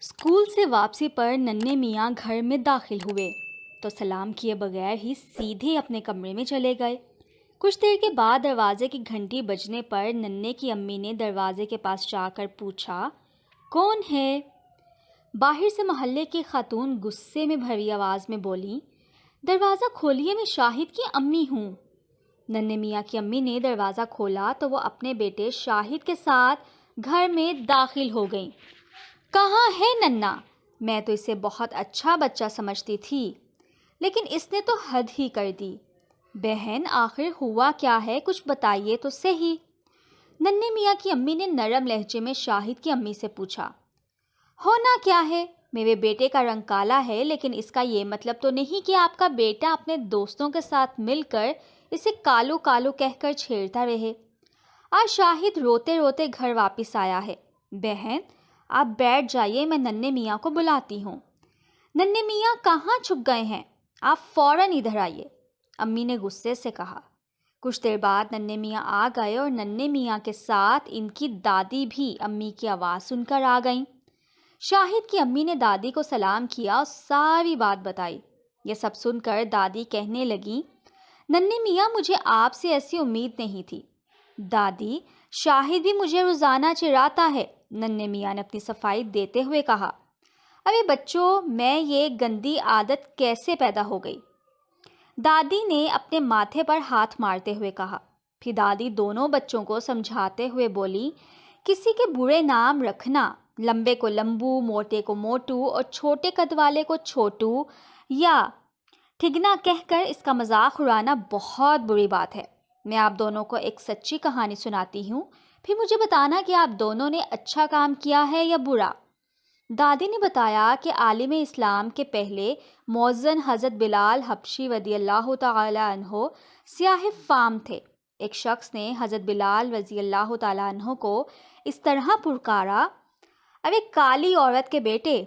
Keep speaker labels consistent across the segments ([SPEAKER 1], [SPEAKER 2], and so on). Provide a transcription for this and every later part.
[SPEAKER 1] School से वापसी पर नन्हे मियाँ घर में दाखिल हुए तो सलाम किए बगैर ही सीधे अपने कमरे में चले गए। कुछ देर के बाद दरवाजे की घंटी बजने पर नन्हे की अम्मी ने दरवाजे के पास जाकर पूछा, कौन है? बाहर से मोहल्ले की खातून गुस्से में भरी आवाज़ में बोली, दरवाज़ा खोलिए, मैं शाहिद की अम्मी हूँ। नन्हे मियाँ की अम्मी ने दरवाज़ा खोला तो वो अपने बेटे शाहिद के साथ घर में दाखिल हो गईं। कहाँ है नन्ना? मैं तो इसे बहुत अच्छा बच्चा समझती थी, लेकिन इसने तो हद ही कर दी। बहन, आखिर हुआ क्या है, कुछ बताइए तो सही। नन्हे मियाँ की अम्मी ने नरम लहजे में शाहिद की अम्मी से पूछा। होना क्या है? मेरे बेटे का रंग काला है, लेकिन इसका ये मतलब तो नहीं कि आपका बेटा अपने दोस्तों के साथ मिलकर इसे कालू कालू कहकर छेड़ता रहे। आज शाहिद रोते रोते घर वापस आया है। बहन, आप बैठ जाइए, मैं नन्हे मियाँ को बुलाती हूँ। नन्हे मियाँ कहाँ छुप गए हैं? आप फौरन इधर आइए, अम्मी ने गुस्से से कहा। कुछ देर बाद नन्हे मियाँ आ गए और नन्हे मियाँ के साथ इनकी दादी भी अम्मी की आवाज़ सुनकर आ गईं। शाहिद की अम्मी ने दादी को सलाम किया और सारी बात बताई। ये सब सुनकर दादी कहने लगी, नन्हे मियाँ, मुझे आपसे ऐसी उम्मीद नहीं थी। दादी, शाहिद भी मुझे रोज़ाना चिढ़ाता है, नन्हे मियाँ ने अपनी सफाई देते हुए कहा। अरे बच्चों, मैं ये गंदी आदत कैसे पैदा हो गई? दादी ने अपने माथे पर हाथ मारते हुए कहा। फिर दादी दोनों बच्चों को समझाते हुए बोली, किसी के बुरे नाम रखना, लंबे को लंबू, मोटे को मोटू और छोटे कद वाले को छोटू या ठिगना कहकर इसका मजाक उड़ाना बहुत बुरी बात है। मैं आप दोनों को एक सच्ची कहानी सुनाती हूँ, फिर मुझे बताना कि आप दोनों ने अच्छा काम किया है या बुरा। दादी ने बताया कि आलिम इस्लाम के पहले मौज़न हज़रत बिलाल हबशी रज़ियल्लाहु ताला अन्हो सियाह फाम थे। एक शख्स ने हज़रत बिलाल रज़ियल्लाहु ताला अन्हो को इस तरह पुकारा, अरे काली औरत के बेटे।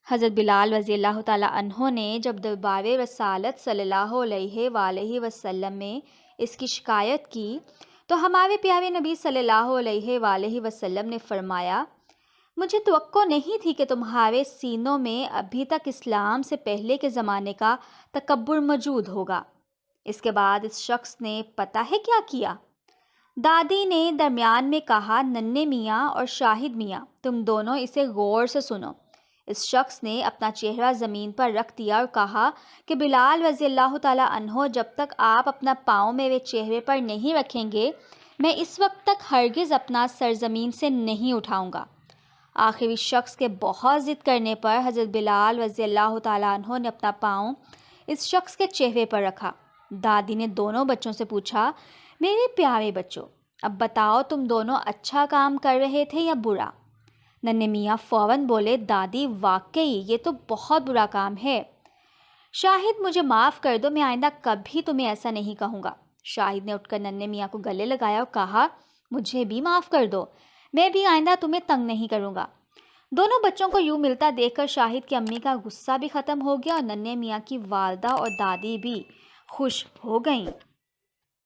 [SPEAKER 1] हज़रत बिलाल रज़ियल्लाहु ताला अन्हो ने जब दरबारे रसालत सल्लल्लाहु अलैहि वसल्लम में इसकी शिकायत की तो हमारे प्यारे नबी सल्लल्लाहु अलैहि वसल्लम ने फरमाया, मुझे तवक्को नहीं थी कि तुम्हारे सीनों में अभी तक इस्लाम से पहले के ज़माने का तकब्बुर मौजूद होगा। इसके बाद इस शख्स ने पता है क्या किया? दादी ने दरमियान में कहा, नन्हे मियाँ और शाहिद मियाँ, तुम दोनों इसे गौर से सुनो। इस शख्स ने अपना चेहरा ज़मीन पर रख दिया और कहा कि बिलाल रज़ियल्लाहु ताला अन्हो, जब तक आप अपना पाँव मेरे चेहरे पर नहीं रखेंगे, मैं इस वक्त तक हरगिज़ अपना सर ज़मीन से नहीं उठाऊंगा। आखिर इस शख्स के बहुत ज़िद करने पर हज़रत बिलाल रज़ियल्लाहु ताला अन्हो ने अपना पाँव इस शख्स के चेहरे पर रखा। दादी ने दोनों बच्चों से पूछा, मेरे प्यारे बच्चों, अब बताओ, तुम दोनों अच्छा काम कर रहे थे या बुरा? नन्हे मियाँ फ़ौरन बोले, दादी वाकई ये तो बहुत बुरा काम है। शाहिद, मुझे माफ़ कर दो, मैं आइंदा कभी तुम्हें ऐसा नहीं कहूँगा। शाहिद ने उठकर नन्हे मियाँ को गले लगाया और कहा, मुझे भी माफ़ कर दो, मैं भी आइंदा तुम्हें तंग नहीं करूँगा। दोनों बच्चों को यूँ मिलता देखकर शाहिद की अम्मी का गुस्सा भी ख़त्म हो गया और नन्हे मियाँ की वालदा और दादी भी खुश हो गईं।